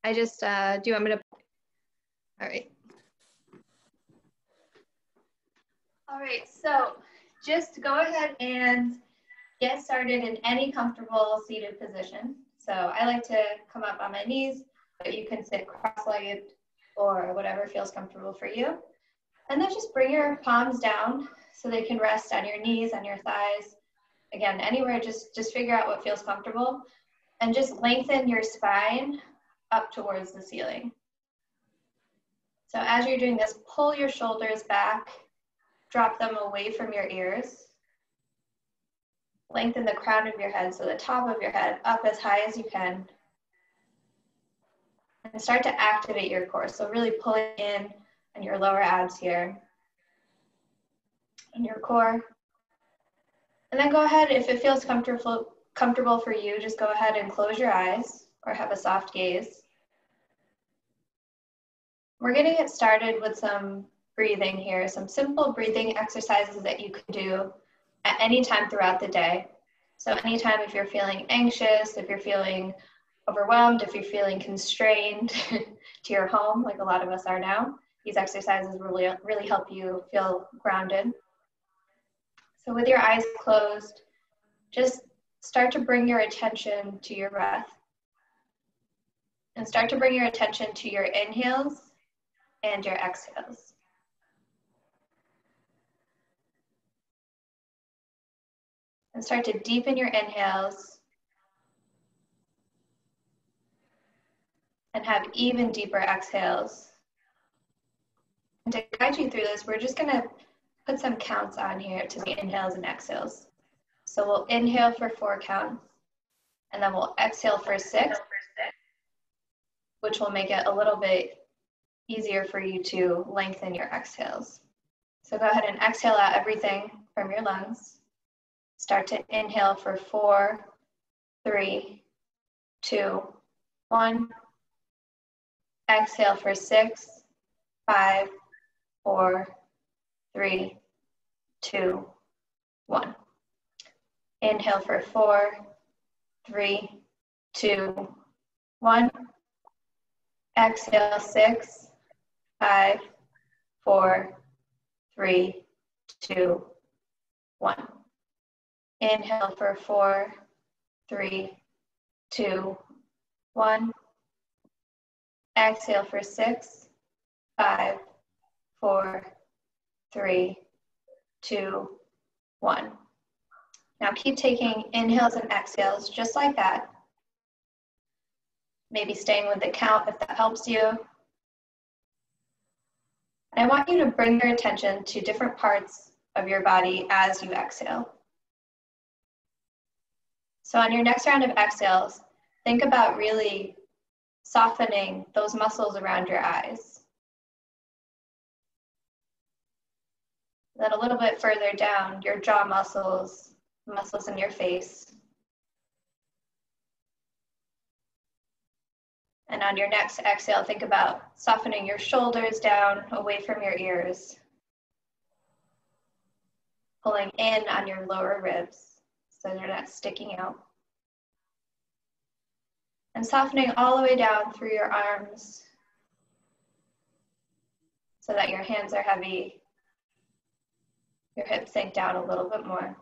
I just, do you want me to? All right. All right, so just go ahead and get started in any comfortable seated position. So I like to come up on my knees, but you can sit cross-legged or whatever feels comfortable for you. And then just bring your palms down so they can rest on your knees, on your thighs. Again, anywhere, just figure out what feels comfortable. And just lengthen your spine up towards the ceiling. So as you're doing this, pull your shoulders back, drop them away from your ears. Lengthen the crown of your head, so the top of your head up as high as you can. And start to activate your core. So really pulling in on your lower abs here, and your core. And then go ahead, if it feels comfortable for you, just go ahead and close your eyes or have a soft gaze. We're going to get started with some breathing here, some simple breathing exercises that you can do at any time throughout the day. So anytime if you're feeling anxious, if you're feeling overwhelmed, if you're feeling constrained to your home, like a lot of us are now, these exercises really help you feel grounded. So with your eyes closed, just start to bring your attention to your breath. And start to bring your attention to your inhales and your exhales. And start to deepen your inhales and have even deeper exhales. And to guide you through this, we're just going to put some counts on here to the inhales and exhales. So we'll inhale for 4 counts, and then we'll exhale for 6, which will make it a little bit easier for you to lengthen your exhales. So go ahead and exhale out everything from your lungs. Start to inhale for 4, 3, 2, 1. Exhale for 6, 5, 4, 3, 2, 1. Inhale for 4, 3, 2, 1. Exhale 6, 5, 4, 3, 2, 1. Inhale for 4, 3, 2, 1. Exhale for 6, 5, 4, 3, 2, 1. Now keep taking inhales and exhales just like that. Maybe staying with the count if that helps you. And I want you to bring your attention to different parts of your body as you exhale. So on your next round of exhales, think about really softening those muscles around your eyes. Then a little bit further down, your jaw muscles, muscles in your face. And on your next exhale, think about softening your shoulders down away from your ears. Pulling in on your lower ribs so they're not sticking out. And softening all the way down through your arms so that your hands are heavy. Your hips sink down a little bit more.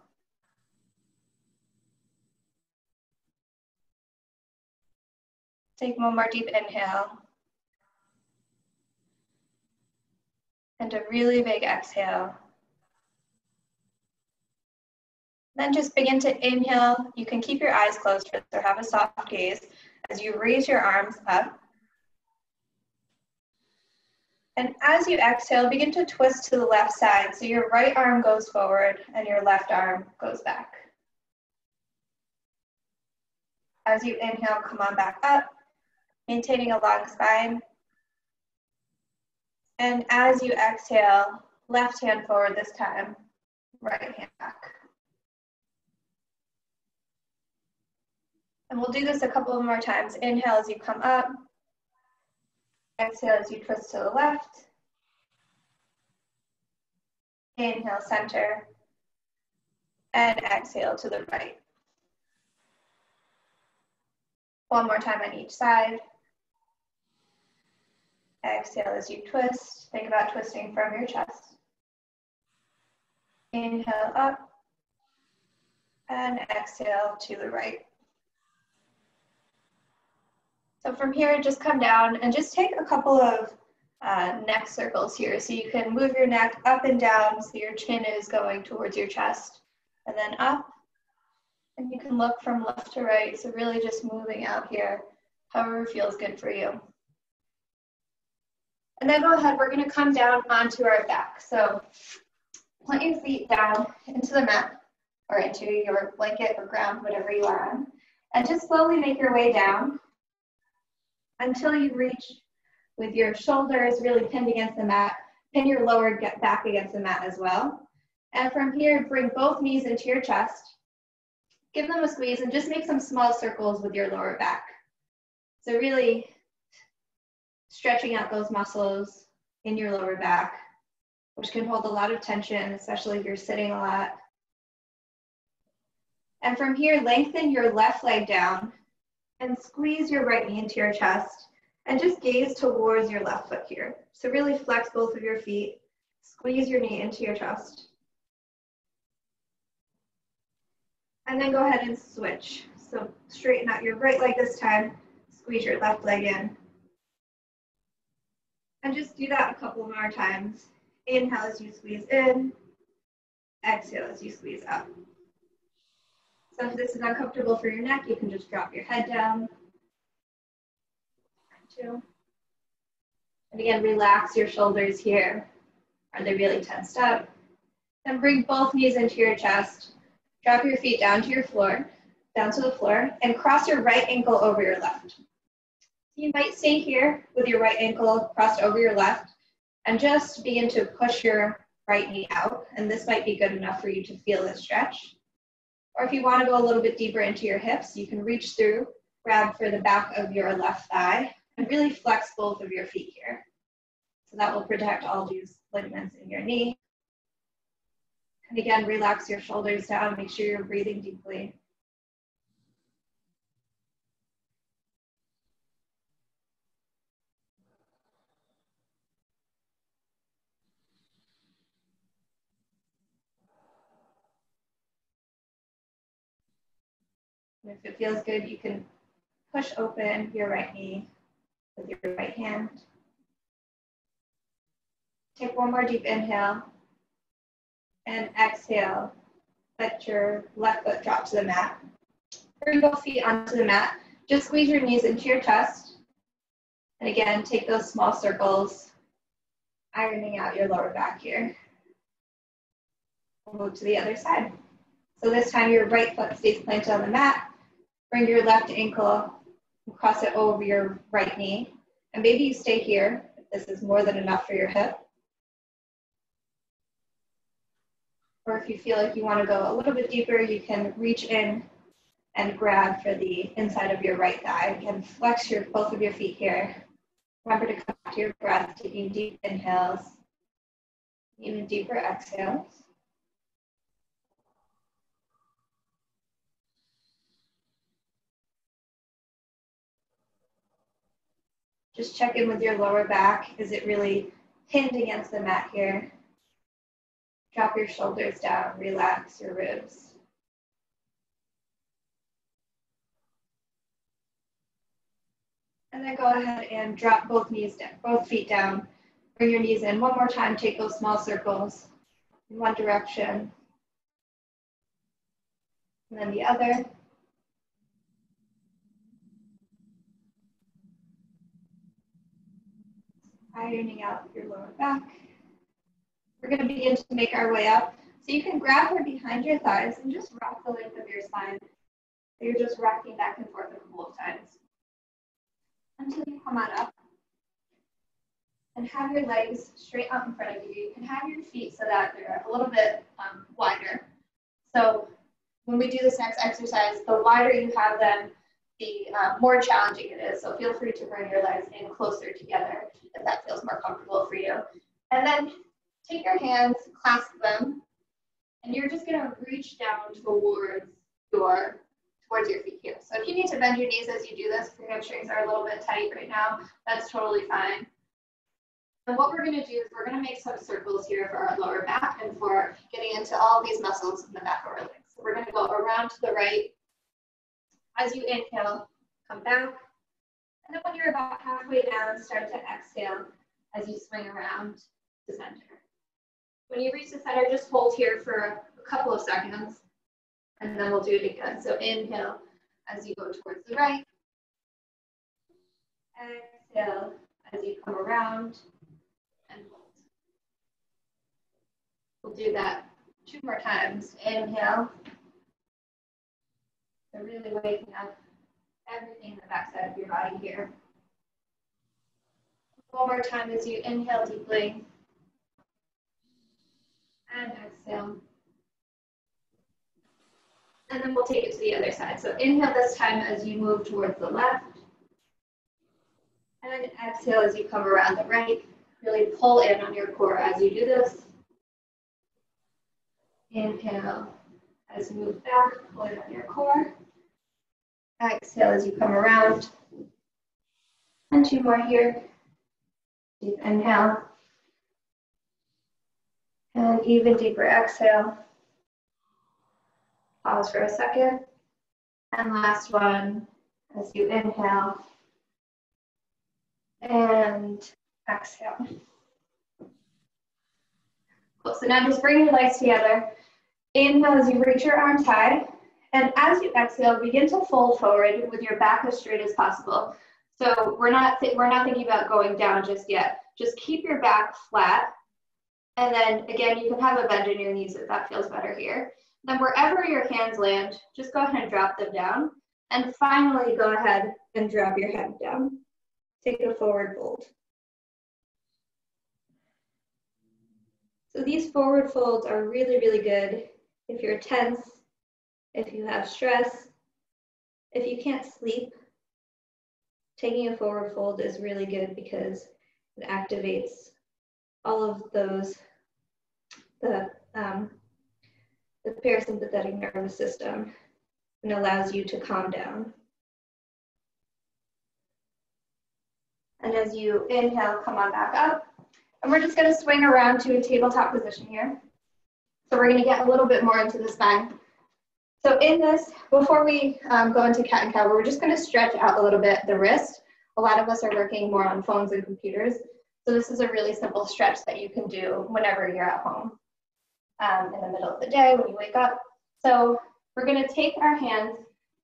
Take one more deep inhale. And a really big exhale. Then just begin to inhale. You can keep your eyes closed for this or have a soft gaze as you raise your arms up. And as you exhale, begin to twist to the left side. So your right arm goes forward and your left arm goes back. As you inhale, come on back up, maintaining a long spine. And as you exhale, left hand forward this time, right hand back. And we'll do this a couple more times. Inhale as you come up. Exhale as you twist to the left. Inhale, center. And exhale to the right. One more time on each side. Exhale as you twist. Think about twisting from your chest. Inhale up and exhale to the right. So from here, just come down and just take a couple of neck circles here. So you can move your neck up and down so your chin is going towards your chest, and then up. And you can look from left to right. So really just moving out here, however feels good for you. And then go ahead, we're gonna come down onto our back. So plant your feet down into the mat or into your blanket or ground, whatever you are on. And just slowly make your way down until you reach with your shoulders really pinned against the mat. Pin your lower back against the mat as well. And from here, bring both knees into your chest. Give them a squeeze and just make some small circles with your lower back. So really stretching out those muscles in your lower back, which can hold a lot of tension, especially if you're sitting a lot. And from here, lengthen your left leg down and squeeze your right knee into your chest and just gaze towards your left foot here. So really flex both of your feet, squeeze your knee into your chest. And then go ahead and switch. So straighten out your right leg this time, squeeze your left leg in. And just do that a couple more times. Inhale as you squeeze in, exhale as you squeeze up. So if this is uncomfortable for your neck, you can just drop your head down. And again, relax your shoulders here. Are they really tensed up? Then bring both knees into your chest. Drop your feet down to the floor, and cross your right ankle over your left. You might stay here with your right ankle crossed over your left and just begin to push your right knee out. And this might be good enough for you to feel the stretch. Or if you want to go a little bit deeper into your hips, you can reach through, grab for the back of your left thigh, and really flex both of your feet here. So that will protect all these ligaments in your knee. And again, relax your shoulders down, make sure you're breathing deeply. And if it feels good, you can push open your right knee with your right hand. Take one more deep inhale and exhale. Let your left foot drop to the mat. Bring both feet onto the mat. Just squeeze your knees into your chest. And again, take those small circles, ironing out your lower back here. We'll move to the other side. So this time your right foot stays planted on the mat. Bring your left ankle and cross it over your right knee. And maybe you stay here if this is more than enough for your hip. Or if you feel like you want to go a little bit deeper, you can reach in and grab for the inside of your right thigh. Again, flex both of your feet here. Remember to come back to your breath, taking deep inhales, even deeper exhales. Just check in with your lower back. Is it really pinned against the mat here? Drop your shoulders down, relax your ribs. And then go ahead and drop both feet down. Bring your knees in. One more time, take those small circles in one direction. And then the other. Ironing out your lower back. We're going to begin to make our way up. So you can grab her behind your thighs and just rock the length of your spine. So you're just rocking back and forth a couple of times until you come on up. And have your legs straight out in front of you. You can have your feet so that they're a little bit wider. So when we do this next exercise, the wider you have them, the more challenging it is. So feel free to bring your legs in closer together if that feels more comfortable for you. And then take your hands, clasp them, and you're just gonna reach down towards your feet here. So if you need to bend your knees as you do this, if your hamstrings are a little bit tight right now, that's totally fine. And what we're going to do is we're going to make some circles here for our lower back and for getting into all these muscles in the back of our legs. So we're going to go around to the right. As you inhale, come back. And then when you're about halfway down, start to exhale as you swing around to center. When you reach the center, just hold here for a couple of seconds, and then we'll do it again. So inhale as you go towards the right. Exhale as you come around and hold. We'll do that 2 more times. Inhale. So really waking up everything in the backside of your body here. 1 more time as you inhale deeply. And exhale. And then we'll take it to the other side. So inhale this time as you move towards the left. And exhale as you come around the right. Really pull in on your core as you do this. Inhale as you move back, pull in on your core. Exhale as you come around. And 2 more here. Deep inhale. And even deeper exhale. Pause for a second. And last one as you inhale. And exhale. Cool. So now just bring your legs together. Inhale as you reach your arms high. And as you exhale, begin to fold forward with your back as straight as possible. So we're not thinking about going down just yet. Just keep your back flat. And then again, you can have a bend in your knees if that feels better here. Then wherever your hands land, just go ahead and drop them down. And finally, go ahead and drop your head down. Take a forward fold. So these forward folds are really, really good if you're tense, if you have stress, if you can't sleep. Taking a forward fold is really good because it activates all of those, the parasympathetic nervous system, and allows you to calm down. And as you inhale, come on back up. And we're just going to swing around to a tabletop position here. So we're going to get a little bit more into the spine. So in this, before we go into cat and cow, we're just going to stretch out a little bit the wrist. A lot of us are working more on phones and computers. So this is a really simple stretch that you can do whenever you're at home in the middle of the day when you wake up. So we're going to take our hands,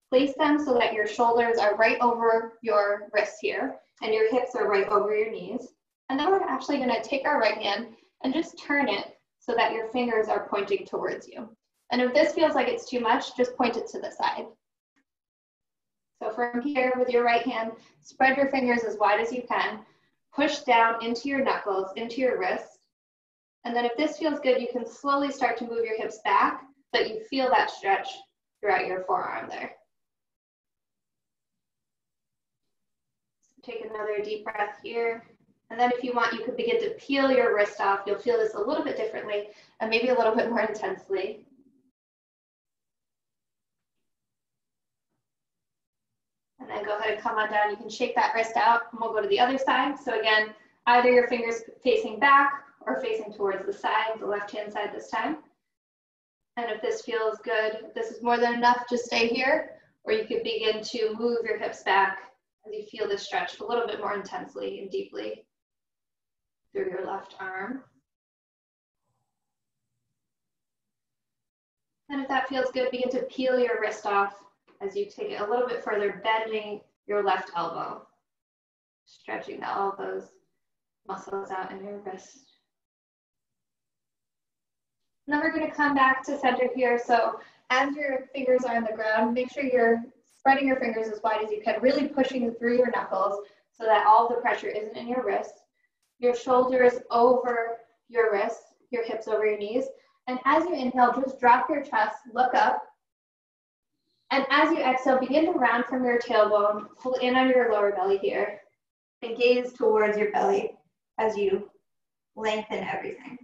place them so that your shoulders are right over your wrists here and your hips are right over your knees. And then we're actually going to take our right hand and just turn it so that your fingers are pointing towards you. And if this feels like it's too much, just point it to the side. So from here with your right hand, spread your fingers as wide as you can. Push down into your knuckles, into your wrist. And then if this feels good, you can slowly start to move your hips back, but you feel that stretch throughout your forearm there. So take another deep breath here. And then if you want, you could begin to peel your wrist off. You'll feel this a little bit differently and maybe a little bit more intensely. And then go ahead and come on down. You can shake that wrist out and we'll go to the other side. So again, either your fingers facing back or facing towards the side, the left-hand side this time. And if this feels good, if this is more than enough, just stay here, or you could begin to move your hips back as you feel this stretch a little bit more intensely and deeply through your left arm. And if that feels good, begin to peel your wrist off as you take it a little bit further, bending your left elbow, stretching all those muscles out in your wrist. And then we're going to come back to center here. So as your fingers are on the ground, make sure you're spreading your fingers as wide as you can, really pushing through your knuckles so that all the pressure isn't in your wrist. Your shoulders over your wrists, your hips over your knees. And as you inhale, just drop your chest, look up. And as you exhale, begin to round from your tailbone, pull in on your lower belly here, and gaze towards your belly as you lengthen everything.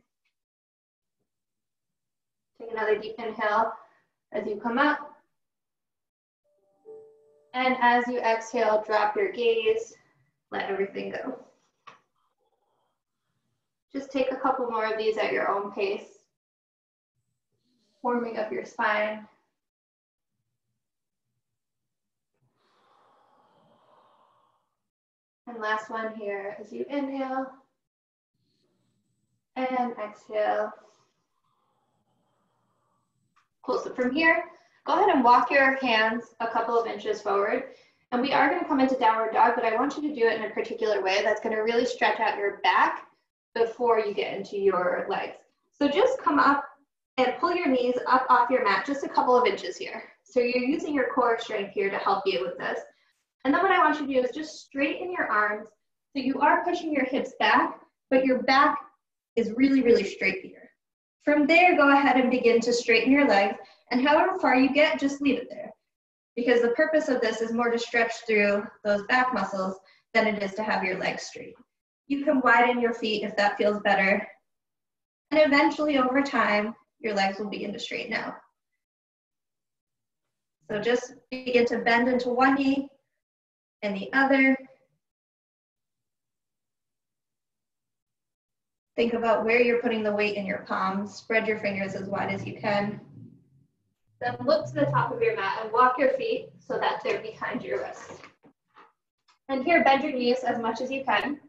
Take another deep inhale as you come up. And as you exhale, drop your gaze, let everything go. Just take a couple more of these at your own pace, warming up your spine. And last one here as you inhale and exhale. Cool, so from here, go ahead and walk your hands a couple of inches forward. And we are going to come into downward dog, but I want you to do it in a particular way that's going to really stretch out your back before you get into your legs. So just come up and pull your knees up off your mat just a couple of inches here. So you're using your core strength here to help you with this. And then what I want you to do is just straighten your arms. So you are pushing your hips back, but your back is really, really straight here. From there, go ahead and begin to straighten your legs. And however far you get, just leave it there. Because the purpose of this is more to stretch through those back muscles than it is to have your legs straight. You can widen your feet if that feels better. And eventually, over time, your legs will begin to straighten out. So just begin to bend into one knee and the other. Think about where you're putting the weight in your palms. Spread your fingers as wide as you can. Then look to the top of your mat and walk your feet so that they're behind your wrists. And here, bend your knees as much as you can.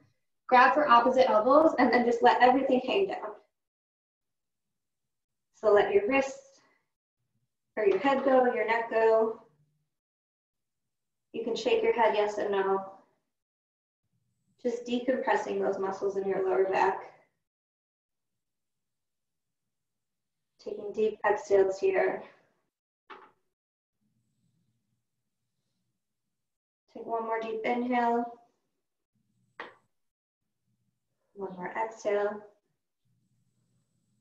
Grab for opposite elbows and then just let everything hang down. So let your wrists or your head go, your neck go. You can shake your head yes and no. Just decompressing those muscles in your lower back. Taking deep exhales here. Take one more deep inhale. One more exhale.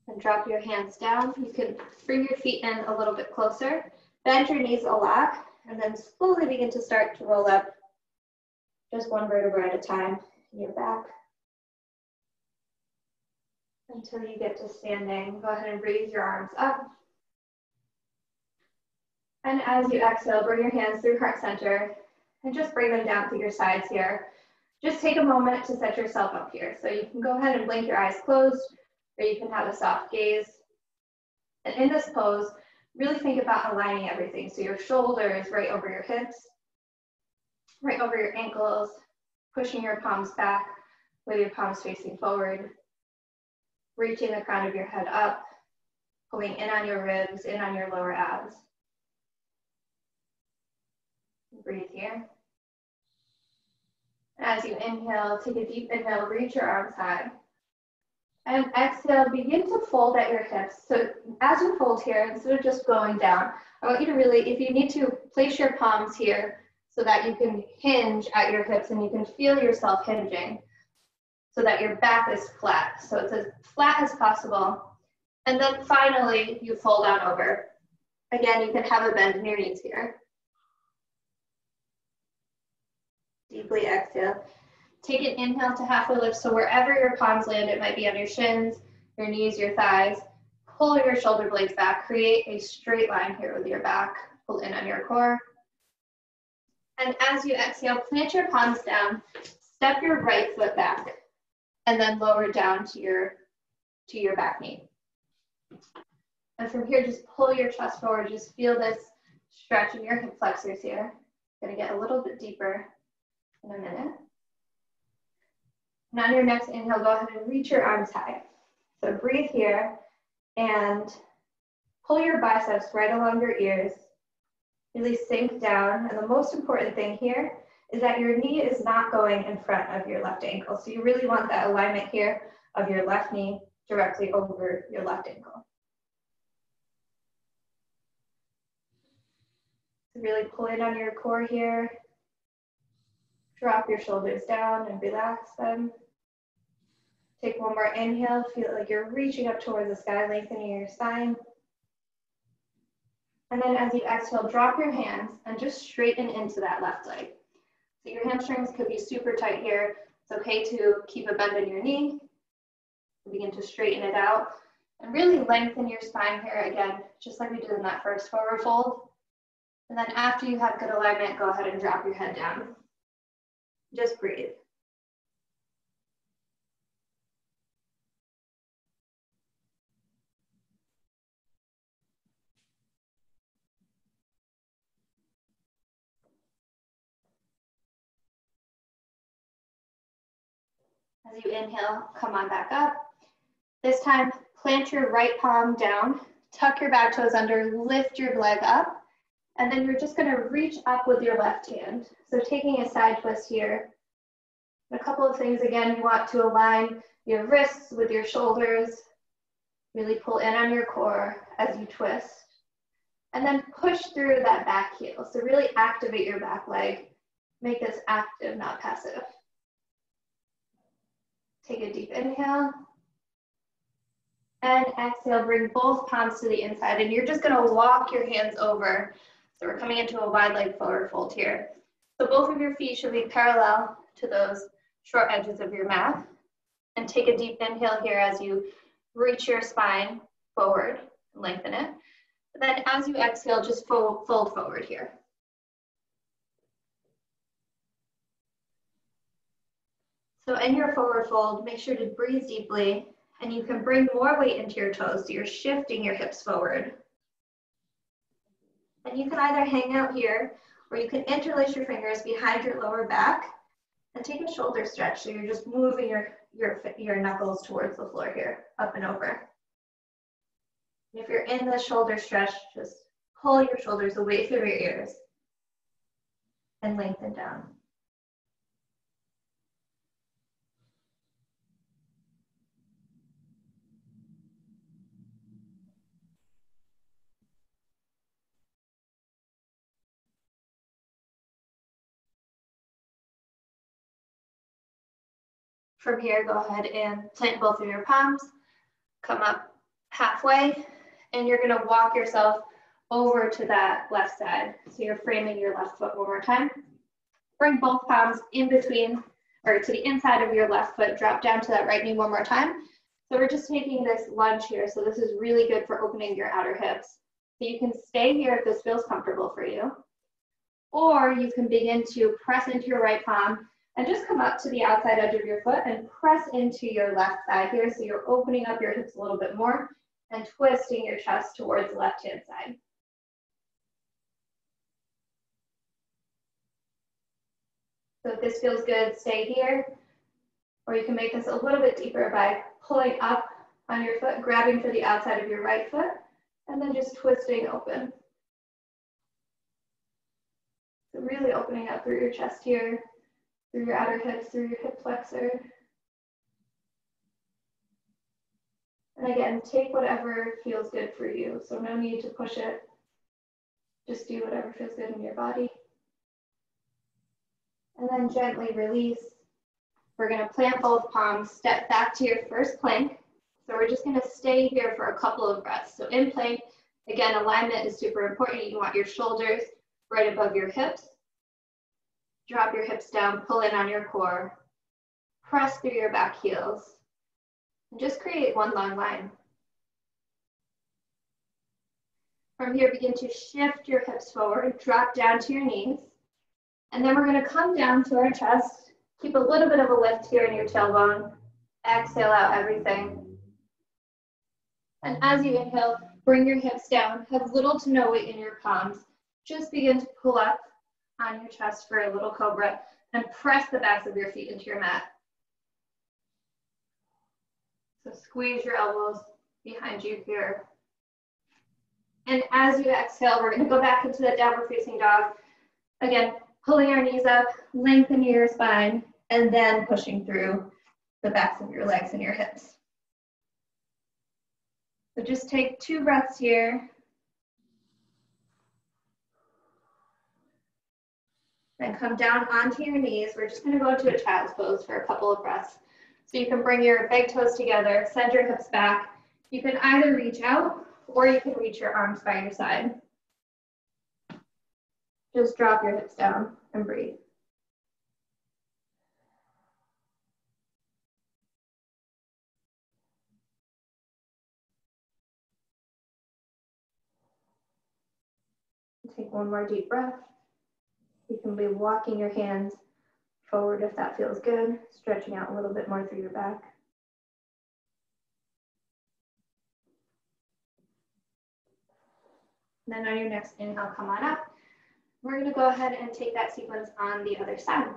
And drop your hands down. You can bring your feet in a little bit closer. Bend your knees a lot. And then slowly begin to start to roll up just one vertebra at a time in your back. Until you get to standing. Go ahead and raise your arms up. And as you exhale, bring your hands through heart center and just bring them down to your sides here. Just take a moment to set yourself up here. So you can go ahead and blink your eyes closed, or you can have a soft gaze. And in this pose, really think about aligning everything. So your shoulders right over your hips, right over your ankles, pushing your palms back with your palms facing forward, reaching the crown of your head up, pulling in on your ribs, in on your lower abs. Breathe here. As you inhale, take a deep inhale, reach your arms high. And exhale, begin to fold at your hips. So as you fold here, instead of just going down, I want you to really, if you need to, place your palms here so that you can hinge at your hips and you can feel yourself hinging so that your back is flat. So it's as flat as possible. And then finally, you fold on over. Again, you can have a bend in your knees here. Deeply exhale. Take an inhale to halfway lift. So wherever your palms land, it might be on your shins, your knees, your thighs. Pull your shoulder blades back. Create a straight line here with your back. Pull in on your core. And as you exhale, plant your palms down. Step your right foot back. And then lower down to your back knee. And from here, just pull your chest forward. Just feel this stretch in your hip flexors here. Gonna get a little bit deeper in a minute. And on your next inhale, go ahead and reach your arms high. So breathe here and pull your biceps right along your ears. Really sink down. And the most important thing here is that your knee is not going in front of your left ankle. So you really want that alignment here of your left knee directly over your left ankle. So really pull in on your core here. Drop your shoulders down and relax them. Take one more inhale. Feel like you're reaching up towards the sky, lengthening your spine. And then as you exhale, drop your hands and just straighten into that left leg. So your hamstrings could be super tight here. It's okay to keep a bend in your knee. Begin to straighten it out. And really lengthen your spine here again, just like we did in that first forward fold. And then after you have good alignment, go ahead and drop your head down. Just breathe. As you inhale, come on back up. This time, plant your right palm down, tuck your back toes under, lift your leg up, and then you're just gonna reach up with your left hand. So taking a side twist here. A couple of things, again, you want to align your wrists with your shoulders, really pull in on your core as you twist, and then push through that back heel. So really activate your back leg. Make this active, not passive. Take a deep inhale. And exhale, bring both palms to the inside, and you're just gonna walk your hands over. So we're coming into a wide leg forward fold here. So both of your feet should be parallel to those short edges of your mat. And take a deep inhale here as you reach your spine forward, lengthen it. And then as you exhale, just fold forward here. So in your forward fold, make sure to breathe deeply, and you can bring more weight into your toes, so you're shifting your hips forward. And you can either hang out here, or you can interlace your fingers behind your lower back and take a shoulder stretch, so you're just moving your knuckles towards the floor here, up and over. And if you're in the shoulder stretch, just pull your shoulders away from your ears and lengthen down. From here, go ahead and plant both of your palms, come up halfway, and you're gonna walk yourself over to that left side. So you're framing your left foot one more time. Bring both palms in between, or to the inside of your left foot, drop down to that right knee one more time. So we're just taking this lunge here. So this is really good for opening your outer hips. So you can stay here if this feels comfortable for you, or you can begin to press into your right palm and just come up to the outside edge of your foot and press into your left thigh here. So you're opening up your hips a little bit more and twisting your chest towards the left-hand side. So if this feels good, stay here. Or you can make this a little bit deeper by pulling up on your foot, grabbing for the outside of your right foot, and then just twisting open. So really opening up through your chest here, through your outer hips, through your hip flexor. And again, take whatever feels good for you. So no need to push it. Just do whatever feels good in your body. And then gently release. We're gonna plant both palms, step back to your first plank. So we're just gonna stay here for a couple of breaths. So in plank, again, alignment is super important. You want your shoulders right above your hips. Drop your hips down, pull in on your core. Press through your back heels. And just create one long line. From here, begin to shift your hips forward, drop down to your knees. And then we're gonna come down to our chest. Keep a little bit of a lift here in your tailbone. Exhale out everything. And as you inhale, bring your hips down. Have little to no weight in your palms. Just begin to pull up on your chest for a little cobra and press the backs of your feet into your mat. So squeeze your elbows behind you here. And as you exhale, we're gonna go back into the downward facing dog. Again, pulling our knees up, lengthening your spine, and then pushing through the backs of your legs and your hips. So just take 2 breaths here. Then come down onto your knees. We're just gonna go into a child's pose for a couple of breaths. So you can bring your big toes together, send your hips back. You can either reach out or you can reach your arms by your side. Just drop your hips down and breathe. Take one more deep breath. You can be walking your hands forward if that feels good, stretching out a little bit more through your back. Then on your next inhale, come on up. We're gonna go ahead and take that sequence on the other side.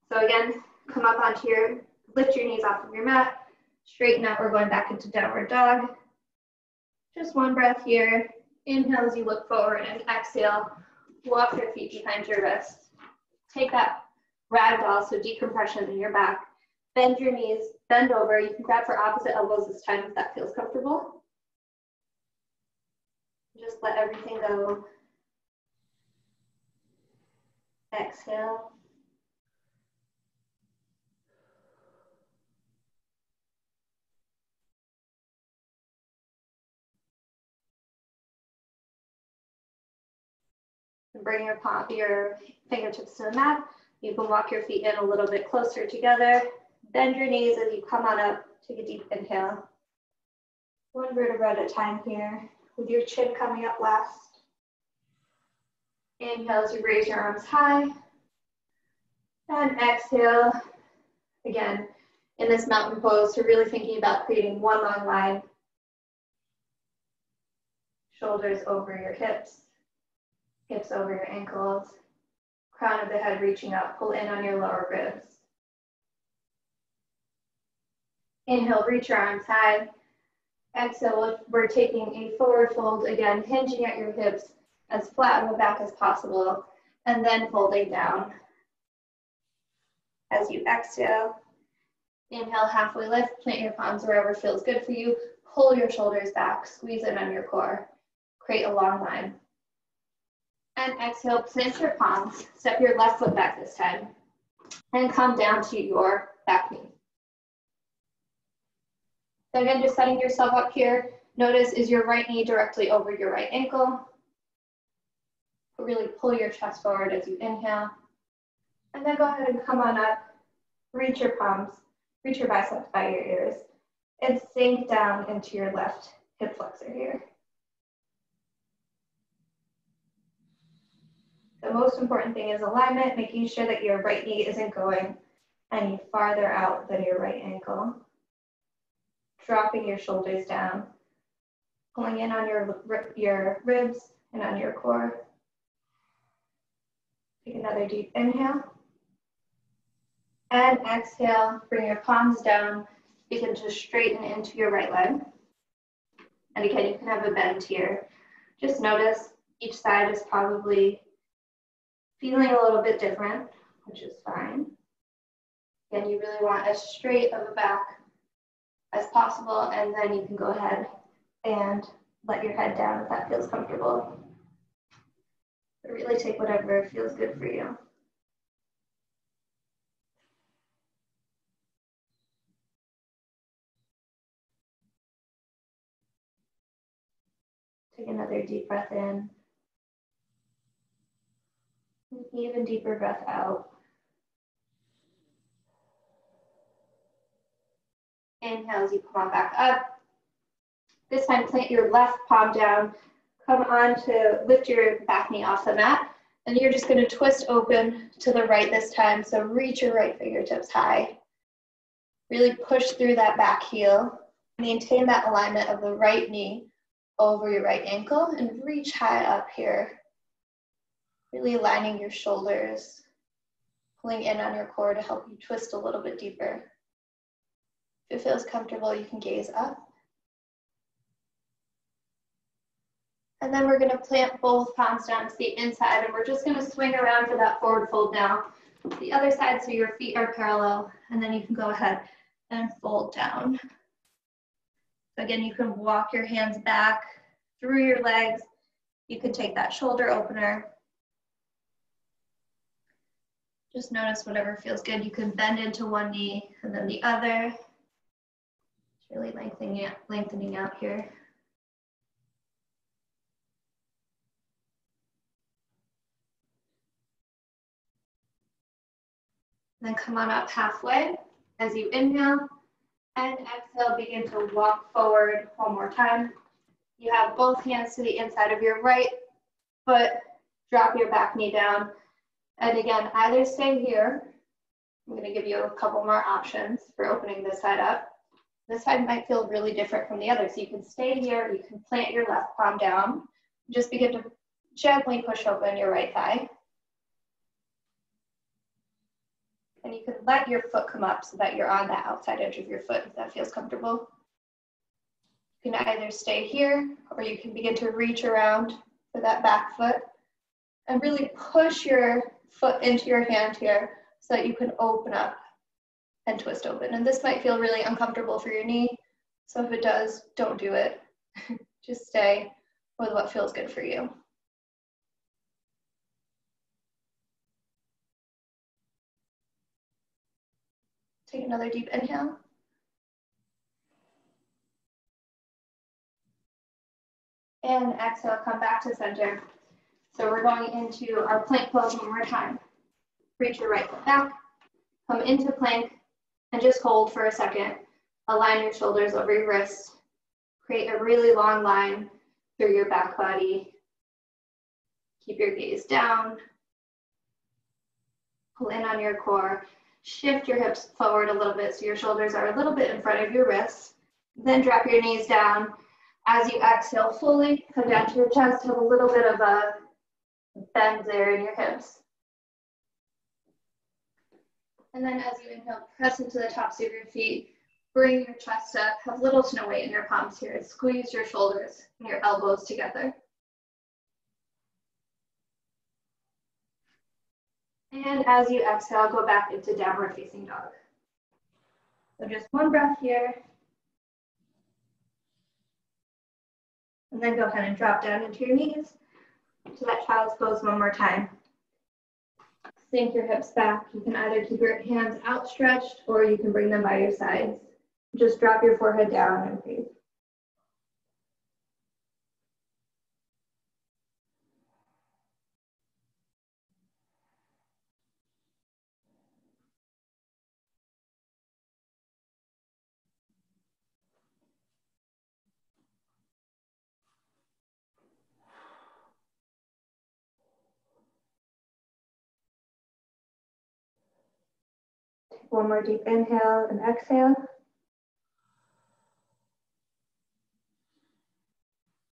So again, come up onto your Lift your knees off of your mat, straighten up. We're going back into downward dog. Just one breath here. Inhale as you look forward, and exhale, walk your feet behind your wrists. Take that ragdoll, so decompression in your back. Bend your knees, bend over. You can grab for opposite elbows this time if that feels comfortable. Just let everything go. Exhale. Bring your fingertips to the mat. You can walk your feet in a little bit closer together. Bend your knees as you come on up. Take a deep inhale. One vertebra at a time here, with your chin coming up last. Inhale as you raise your arms high. And exhale, again, in this mountain pose, so really thinking about creating one long line. Shoulders over your hips, hips over your ankles, crown of the head reaching up, pull in on your lower ribs. Inhale, reach your arms high. Exhale, we're taking a forward fold, again, hinging at your hips as flat on the back as possible, and then folding down. As you exhale, inhale, halfway lift, plant your palms wherever feels good for you, pull your shoulders back, squeeze in on your core, create a long line. And exhale, plant your palms, step your left foot back this time, and come down to your back knee. So again, just setting yourself up here. Notice, is your right knee directly over your right ankle? Really pull your chest forward as you inhale. And then go ahead and come on up. Reach your palms, reach your biceps by your ears, and sink down into your left hip flexor here. The most important thing is alignment, making sure that your right knee isn't going any farther out than your right ankle. Dropping your shoulders down, pulling in on your ribs and on your core. Take another deep inhale. And exhale, bring your palms down, begin to straighten into your right leg. And again, you can have a bend here. Just notice each side is probably feeling a little bit different, which is fine. Again, you really want as straight of a back as possible, and then you can go ahead and let your head down if that feels comfortable. But really take whatever feels good for you. Take another deep breath in. An even deeper breath out. Inhale as you come on back up. This time, plant your left palm down. Come on to lift your back knee off the mat. And you're just going to twist open to the right this time. So reach your right fingertips high. Really push through that back heel. Maintain that alignment of the right knee over your right ankle and reach high up here. Really aligning your shoulders, pulling in on your core to help you twist a little bit deeper. If it feels comfortable, you can gaze up. And then we're going to plant both palms down to the inside, and we're just going to swing around for that forward fold now. The other side, so your feet are parallel, and then you can go ahead and fold down. So again, you can walk your hands back through your legs. You can take that shoulder opener. Just notice whatever feels good. You can bend into one knee and then the other. It's really lengthening out here. Then come on up halfway as you inhale, and exhale, begin to walk forward one more time. You have both hands to the inside of your right foot, drop your back knee down. And again, either stay here. I'm going to give you a couple more options for opening this side up. This side might feel really different from the other, so you can stay here, you can plant your left palm down. Just begin to gently push open your right thigh. And you can let your foot come up so that you're on the outside edge of your foot if that feels comfortable. You can either stay here or you can begin to reach around for that back foot and really push your foot into your hand here so that you can open up and twist open. And this might feel really uncomfortable for your knee. So if it does, don't do it. Just stay with what feels good for you. Take another deep inhale. And exhale, come back to center. So we're going into our plank pose one more time. Reach your right foot back, come into plank, and just hold for a second. Align your shoulders over your wrists. Create a really long line through your back body. Keep your gaze down. Pull in on your core. Shift your hips forward a little bit so your shoulders are a little bit in front of your wrists. Then drop your knees down. As you exhale fully, come down to your chest. Have a little bit of a bend there in your hips. And then as you inhale, press into the tops of your feet. Bring your chest up. Have little to no weight in your palms here. Squeeze your shoulders and your elbows together. And as you exhale, go back into downward facing dog. So just one breath here. And then go ahead and drop down into your knees to that child's pose one more time. Sink your hips back. You can either keep your hands outstretched or you can bring them by your sides. Just drop your forehead down and breathe. Take one more deep inhale and exhale.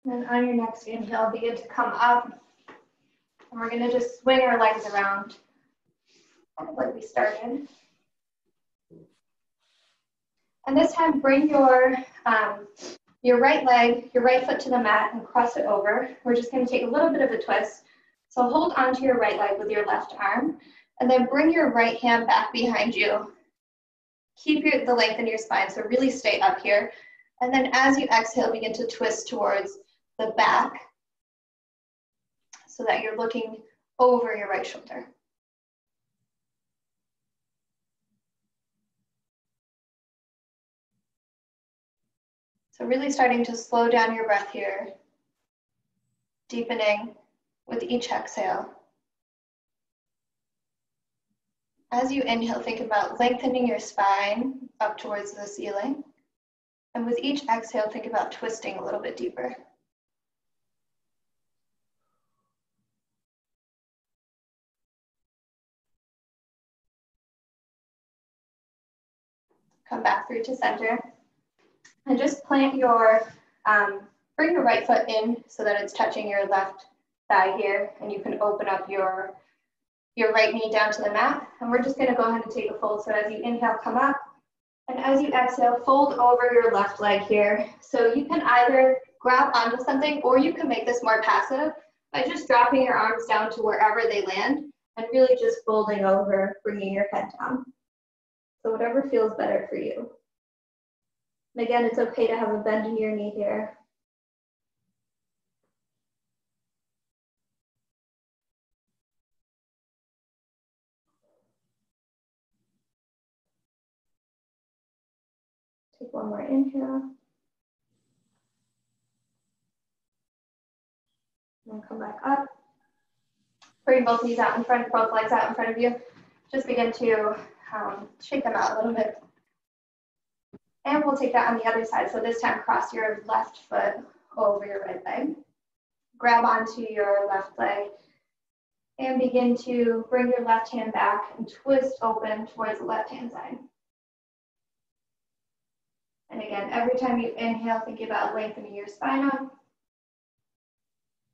And on your next inhale, begin to come up. And we're going to just swing our legs around like we started. And this time, bring your right leg, your right foot to the mat and cross it over. We're just going to take a little bit of a twist. So hold onto your right leg with your left arm, and then bring your right hand back behind you. Keep the length in your spine, so really stay up here. And then as you exhale, begin to twist towards the back so that you're looking over your right shoulder. So really starting to slow down your breath here, deepening with each exhale. As you inhale, think about lengthening your spine up towards the ceiling. And with each exhale, think about twisting a little bit deeper. Come back through to center. And just plant your, bring your right foot in so that it's touching your left thigh here. And you can open up your right knee down to the mat. And we're just gonna go ahead and take a fold. So as you inhale, come up. And as you exhale, fold over your left leg here. So you can either grab onto something or you can make this more passive by just dropping your arms down to wherever they land and really just folding over, bringing your head down. So whatever feels better for you. And again, it's okay to have a bend in your knee here. Take one more inhale. And then come back up. Bring both knees out in front, both legs out in front of you. Just begin to shake them out a little bit. And we'll take that on the other side. So this time, cross your left foot over your right leg. Grab onto your left leg and begin to bring your left hand back and twist open towards the left hand side. And again, every time you inhale, think about lengthening your spine up.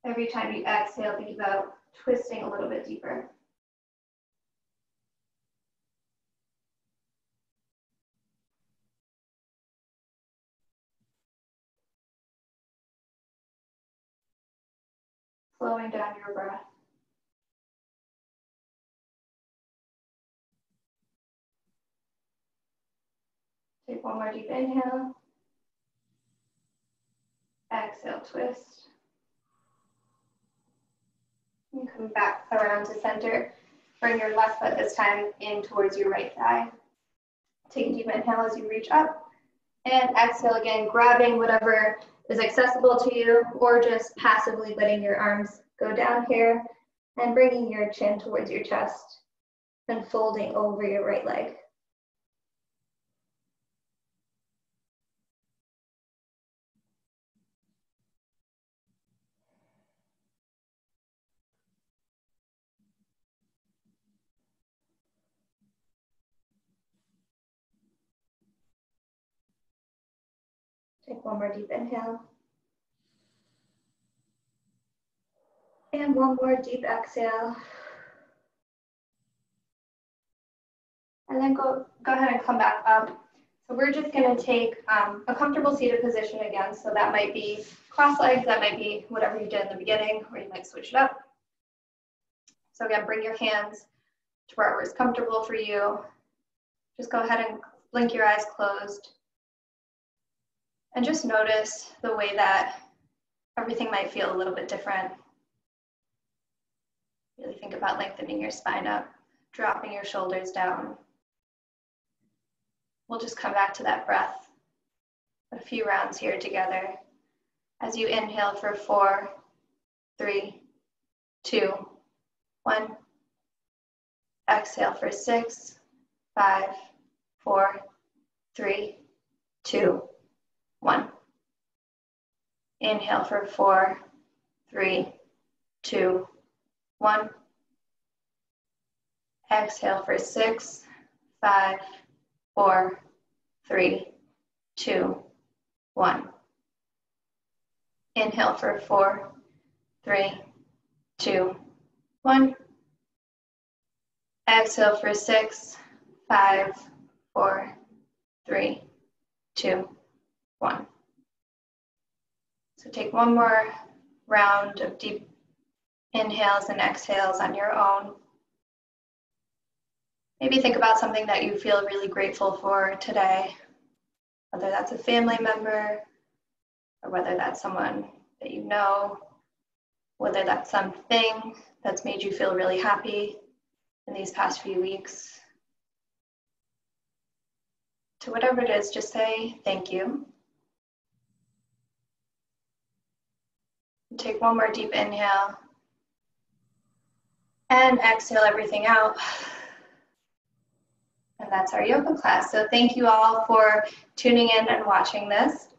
Every time you exhale, think about twisting a little bit deeper. slowing down your breath. Take one more deep inhale. Exhale, twist. And come back around to center. Bring your left foot this time in towards your right thigh. Take a deep inhale as you reach up. And exhale again, grabbing whatever is accessible to you, or just passively letting your arms go down here and bringing your chin towards your chest and folding over your right leg. Take one more deep inhale. And one more deep exhale. And then go ahead and come back up. So we're just gonna take a comfortable seated position again. So that might be cross legs, that might be whatever you did in the beginning, or you might switch it up. So again, bring your hands to wherever is comfortable for you. Just go ahead and blink your eyes closed. And just notice the way that everything might feel a little bit different. Really think about lengthening your spine up, dropping your shoulders down. We'll just come back to that breath a few rounds here together. As you inhale for 4, 3, 2, 1. Exhale for 6, 5, 4, 3, 2, 1. Inhale for 4, 3, 2, 1. Exhale for 6, 5, 4, 3, 2, 1. Inhale for 4, 3, 2, 1. Exhale for 6, 5, 4, 3, 2, 1. So take one more round of deep inhales and exhales on your own. Maybe think about something that you feel really grateful for today, whether that's a family member, or whether that's someone that you know, whether that's something that's made you feel really happy in these past few weeks. To whatever it is, just say thank you. Take one more deep inhale and exhale everything out. And that's our yoga class. So thank you all for tuning in and watching this.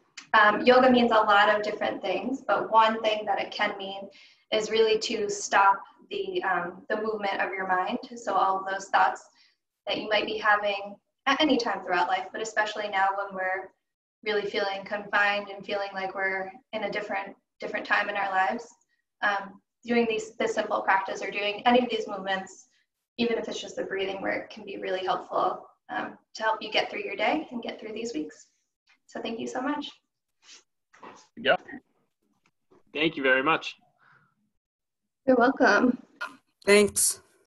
Yoga means a lot of different things, but one thing that it can mean is really to stop the movement of your mind. So all of those thoughts that you might be having at any time throughout life, but especially now when we're really feeling confined and feeling like we're in a different time in our lives. Doing this simple practice or doing any of these movements, even if it's just the breathing work, can be really helpful to help you get through your day and get through these weeks. So thank you so much. Yeah. Thank you very much. You're welcome. Thanks.